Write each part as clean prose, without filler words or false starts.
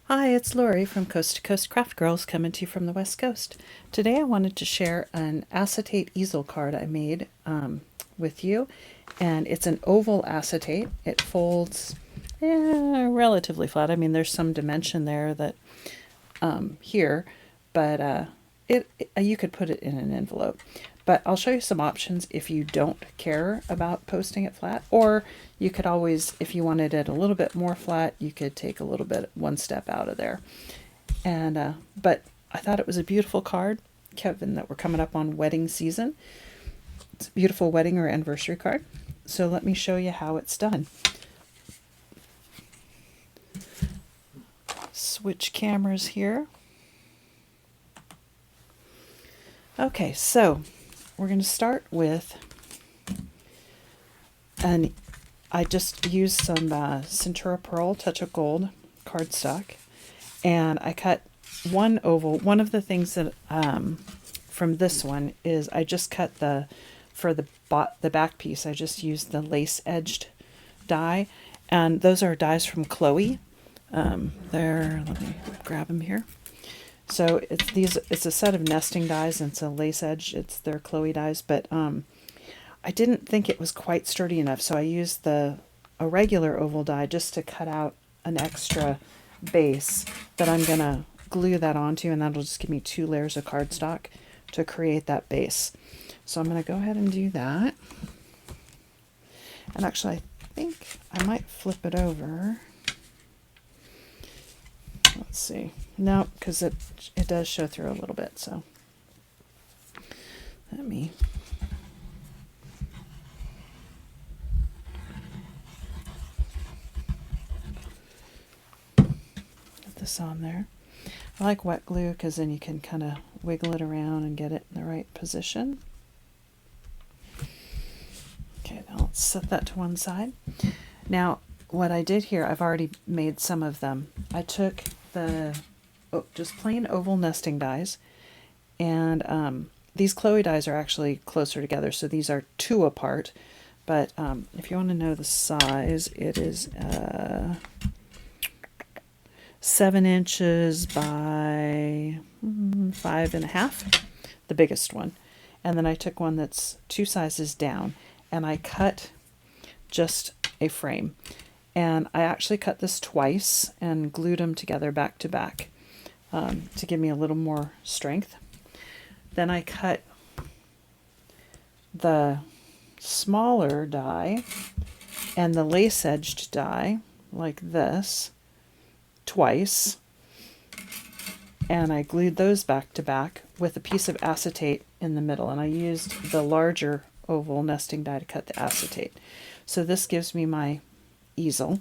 Hi, it's Lori from Coast to Coast Craft Girls coming to you from the West Coast. Today I wanted to share an acetate easel card I made with you, and it's an oval acetate. It folds relatively flat. I mean, there's some dimension there that here, but you could put it in an envelope. But I'll show you some options if you don't care about posting it flat, or you could always, if you wanted it a little bit more flat, you could take a little bit one step out of there. And but I thought it was a beautiful card, Kevin, that we're coming up on wedding season. It's a beautiful wedding or anniversary card. So let me show you how it's done. Switch cameras here. Okay, so we're going to start with I just used some Centura Pearl Touch of Gold cardstock, and I cut one oval. One of the things that from this one is I just cut for the back piece. I just used the lace edged die, and those are dies from Chloe. Let me grab them here. So it's a set of nesting dies, and it's a lace edge. It's their Chloe dies, but I didn't think it was quite sturdy enough, so I used a regular oval die just to cut out an extra base that I'm gonna glue that onto, and that'll just give me 2 layers of cardstock to create that base. So I'm gonna go ahead and do that. And actually, I think I might flip it over. Let's see. No, because it does show through a little bit, so let me put this on there. I like wet glue because then you can kind of wiggle it around and get it in the right position. Okay, now let's set that to one side. Now, what I did here, I've already made some of them. I took the just plain oval nesting dies, and these Chloe dies are actually closer together, so these are 2 apart. But if you want to know the size, it is 7 inches by 5.5, the biggest one. And then I took one that's 2 sizes down, and I cut just a frame. And I actually cut this twice and glued them together back to back to give me a little more strength. Then I cut the smaller die and the lace edged die like this twice, and I glued those back to back with a piece of acetate in the middle, and I used the larger oval nesting die to cut the acetate. So this gives me my easel,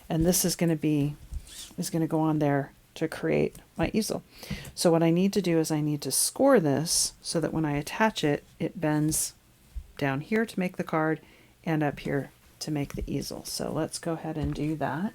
and this is going to go on there to create my easel. So what I need to do is I need to score this so that when I attach it, it bends down here to make the card and up here to make the easel. So let's go ahead and do that.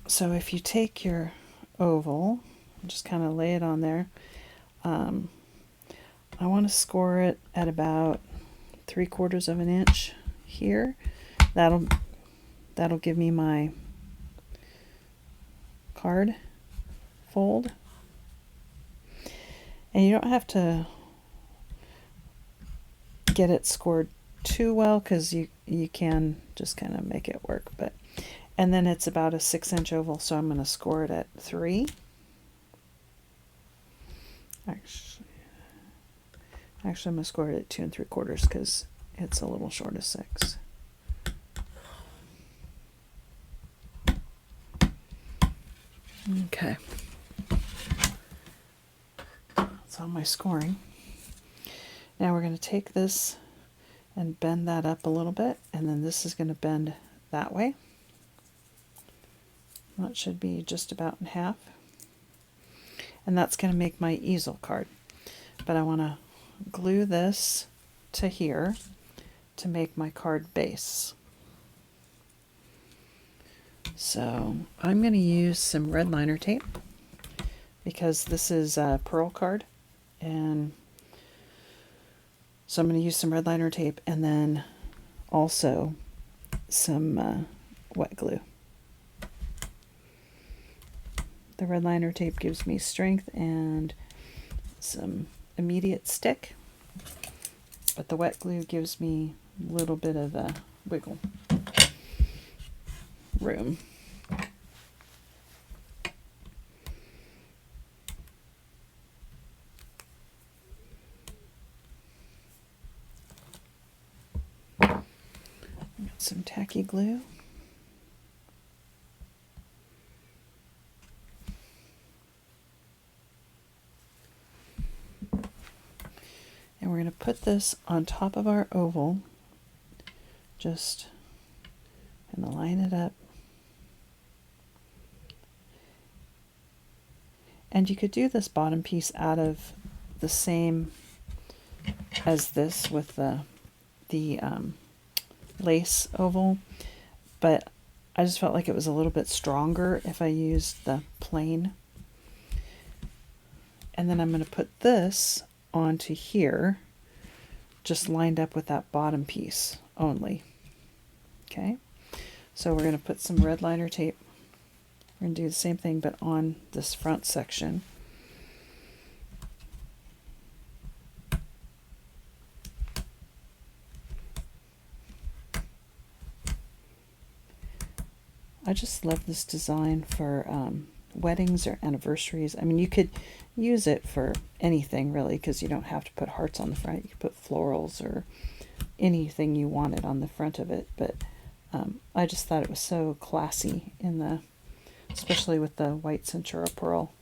So if you take your oval, just kind of lay it on there. I want to score it at about 3/4 of an inch here. That'll give me my card fold. And you don't have to get it scored too well, because you can just kind of make it work. And then it's about a 6-inch oval, so I'm going to score it at 3. Actually, I'm going to score it at 2 3/4 because it's a little short of 6. Okay. That's all my scoring. Now we're going to take this and bend that up a little bit, and then this is going to bend that way. That should be just about in half. And that's going to make my easel card. But I want to glue this to here to make my card base. So I'm going to use some red liner tape because this is a pearl card, and so I'm going to use some red liner tape, and then also some wet glue. The red liner tape gives me strength and some immediate stick, but the wet glue gives me a little bit of a wiggle room. Got some tacky glue. And we're going to put this on top of our oval, just going to line it up. And you could do this bottom piece out of the same as this with the lace oval, but I just felt like it was a little bit stronger if I used the plain. And then I'm going to put this onto here, just lined up with that bottom piece only. Okay, so we're going to put some red liner tape. We're going to do the same thing, but on this front section. I just love this design for weddings or anniversaries. I mean, you could use it for anything really, because you don't have to put hearts on the front. You could put florals or anything you wanted on the front of it. But I just thought it was so classy in the, especially with the white Centura pearl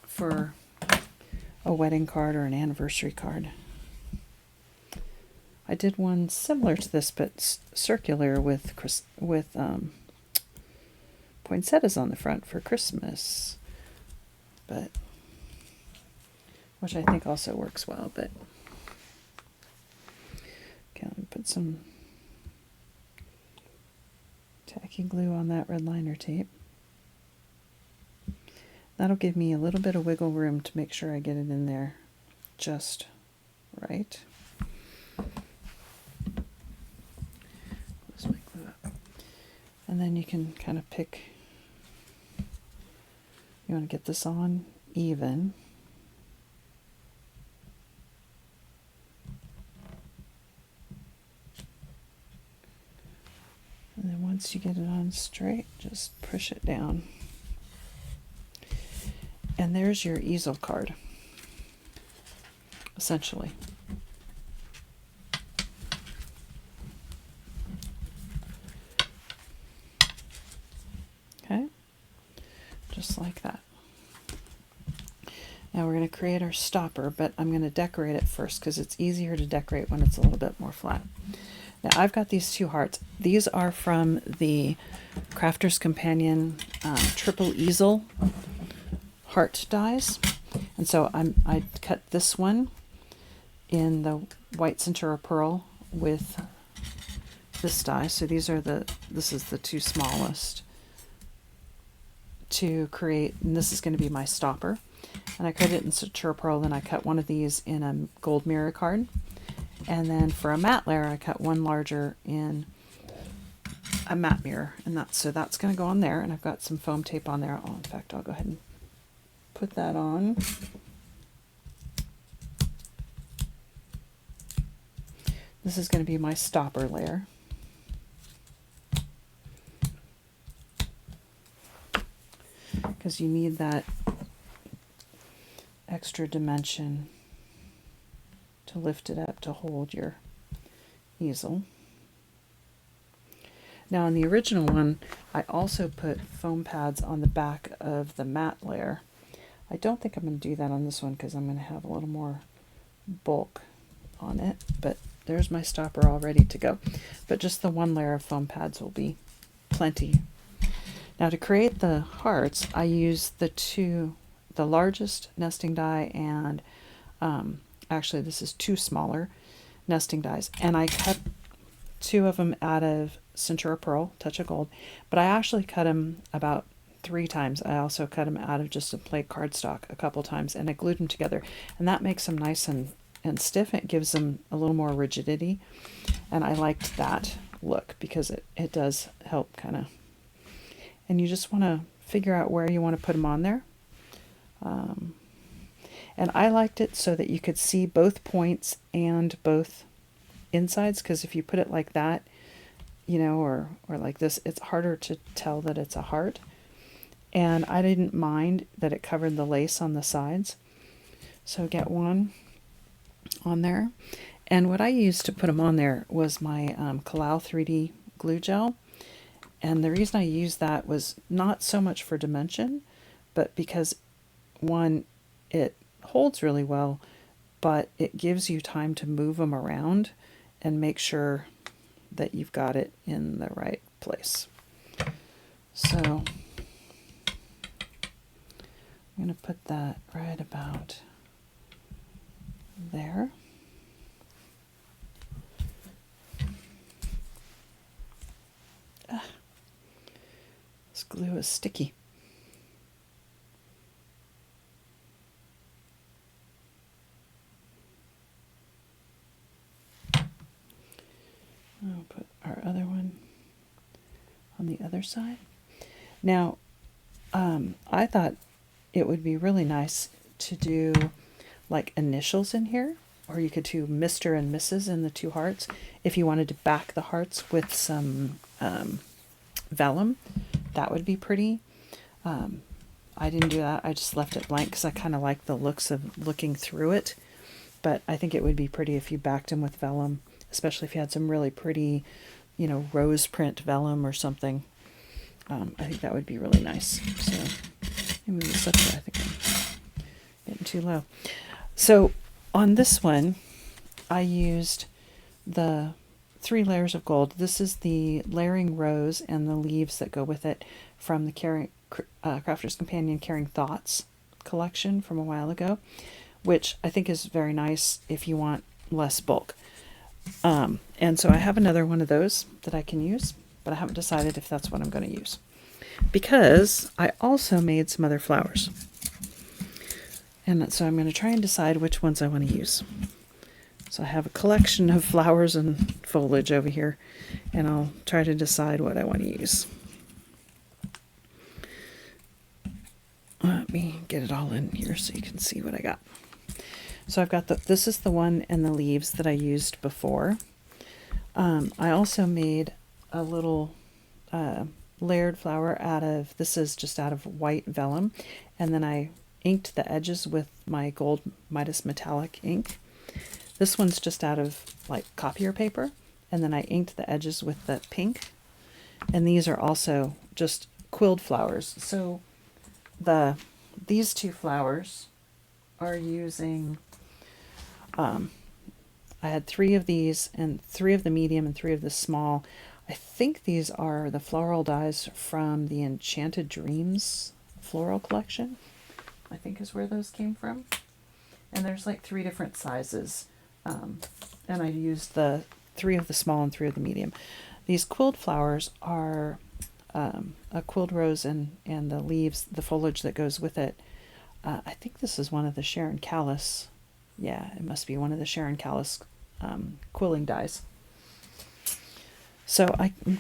for a wedding card or an anniversary card. I did one similar to this, but circular with poinsettias on the front for Christmas, but which I think also works well. But okay, let me put some tacky glue on that red liner tape. That'll give me a little bit of wiggle room to make sure I get it in there just right. Close my glue up. And then you can kind of pick, you want to get this on even. And then once you get it on straight, just push it down. And there's your easel card, essentially. Okay, just like that. Now we're going to create our stopper, but I'm going to decorate it first because it's easier to decorate when it's a little bit more flat. Now I've got these two hearts. These are from the Crafter's Companion Triple Easel heart dies, and so I cut this one in the white Centura pearl with this die. So these are this is the two smallest to create, and this is going to be my stopper. And I cut it in Centura pearl. Then I cut one of these in a gold mirror card, and then for a matte layer I cut one larger in a matte mirror, and that's going to go on there. And I've got some foam tape on there. Oh, in fact, I'll go ahead and put that on. This is going to be my stopper layer. Because you need that extra dimension to lift it up to hold your easel. Now in the original one, I also put foam pads on the back of the matte layer. I don't think I'm going to do that on this one because I'm going to have a little more bulk on it, but there's my stopper all ready to go. But just the one layer of foam pads will be plenty. Now to create the hearts, I use the largest nesting die, and actually this is two smaller nesting dies, and I cut two of them out of Centura Pearl, Touch of Gold, but I actually cut them about 3 times. I also cut them out of just a plain cardstock a couple times, and I glued them together, and that makes them nice and stiff. It gives them a little more rigidity, and I liked that look, because it does help kind of, and you just want to figure out where you want to put them on there. And I liked it so that you could see both points and both insides, because if you put it like that, you know, or like this, it's harder to tell that it's a heart. And I didn't mind that it covered the lace on the sides. So get one on there. And what I used to put them on there was my Kalau 3D glue gel. And the reason I used that was not so much for dimension, but because, one, it holds really well, but it gives you time to move them around and make sure that you've got it in the right place. So I'm going to put that right about there. This glue is sticky. I'll put our other one on the other side. Now, I thought it would be really nice to do like initials in here, or you could do Mr. and Mrs. in the two hearts if you wanted to back the hearts with some vellum. That would be pretty. I didn't do that. I just left it blank because I kind of like the looks of looking through it. But I think it would be pretty if you backed them with vellum, especially if you had some really pretty, you know, rose print vellum or something. I think that would be really nice. So maybe move this up there. I think I'm getting too low. So on this one, I used the 3 layers of gold. This is the layering rose and the leaves that go with it from the Crafter's Companion Caring Thoughts collection from a while ago, which I think is very nice if you want less bulk. And so I have another one of those that I can use, but I haven't decided if that's what I'm going to use, because I also made some other flowers. And so I'm going to try and decide which ones I want to use. So I have a collection of flowers and foliage over here, and I'll try to decide what I want to use. Let me get it all in here so you can see what I got. So I've got this is the one and the leaves that I used before. I also made a little layered flower out of, this is just out of white vellum, and then I inked the edges with my gold Midas metallic ink. This one's just out of like copier paper, and then I inked the edges with the pink. And these are also just quilled flowers. So these two flowers are using, I had 3 of these, and 3 of the medium and 3 of the small. I think these are the floral dies from the Enchanted Dreams floral collection, I think is where those came from. And there's like 3 different sizes. And I used the 3 of the small and 3 of the medium. These quilled flowers are a quilled rose and the leaves, the foliage that goes with it. I think this is one of the Sharon Callis. Yeah, it must be one of the Sharon Callis quilling dies. So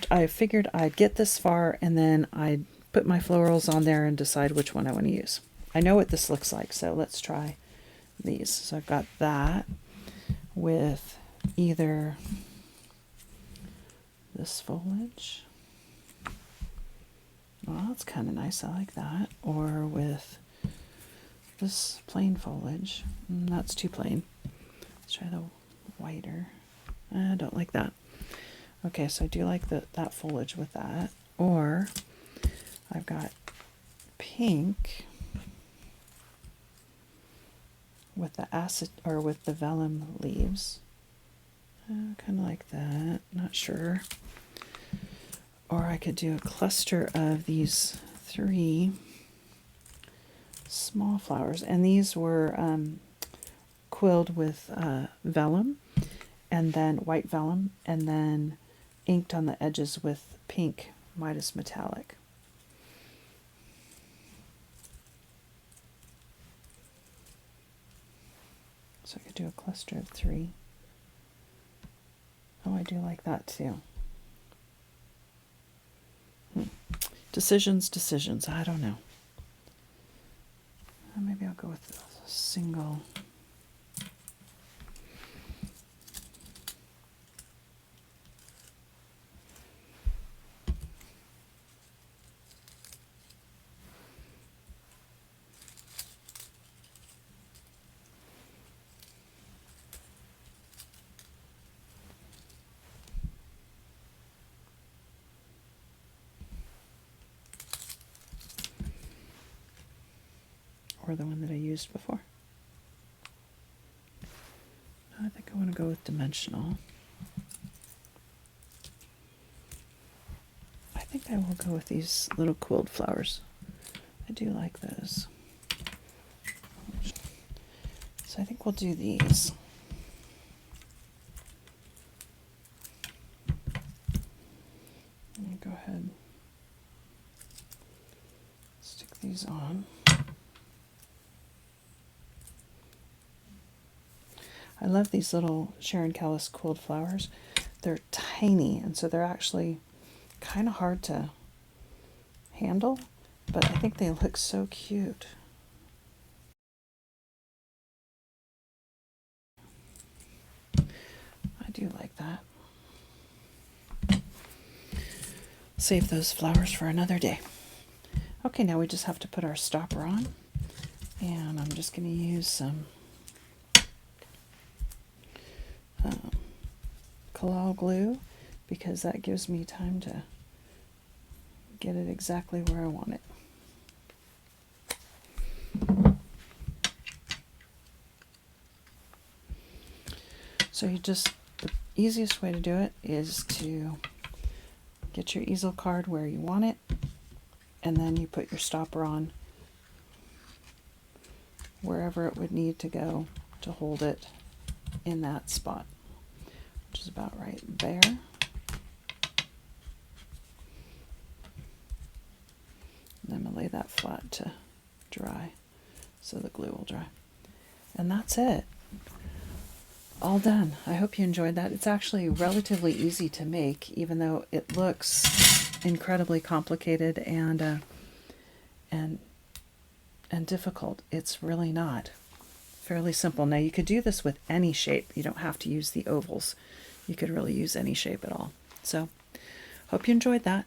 I figured I'd get this far and then I'd put my florals on there and decide which one I want to use. I know what this looks like, so let's try these. So I've got that with either this foliage. Well, that's kind of nice. I like that. Or with this plain foliage. That's too plain. Let's try the whiter. I don't like that. Okay, so I do like that foliage with that. Or I've got pink with the acid, or with the vellum leaves. Kind of like that. Not sure. Or I could do a cluster of these 3 small flowers, and these were quilled with vellum, and then white vellum, and then inked on the edges with pink Midas metallic. So I could do a cluster of 3. Oh, I do like that too. Decisions. I don't know. Maybe I'll go with a single. Or the one that I used before. I think I want to go with dimensional. I think I will go with these little quilled flowers. I do like those. So I think we'll do these. Let me go ahead, stick these on. I love these little Sharon Callis quilled flowers. They're tiny, and so they're actually kind of hard to handle, but I think they look so cute. I do like that. Save those flowers for another day. Okay, now we just have to put our stopper on, and I'm just going to use some collal glue because that gives me time to get it exactly where I want it. So the easiest way to do it is to get your easel card where you want it, and then you put your stopper on wherever it would need to go to hold it in that spot, which is about right there. And I'm going to lay that flat to dry so the glue will dry. And that's it. All done. I hope you enjoyed that. It's actually relatively easy to make, even though it looks incredibly complicated and difficult. It's really not. Fairly simple. Now you could do this with any shape. You don't have to use the ovals. You could really use any shape at all. So, hope you enjoyed that.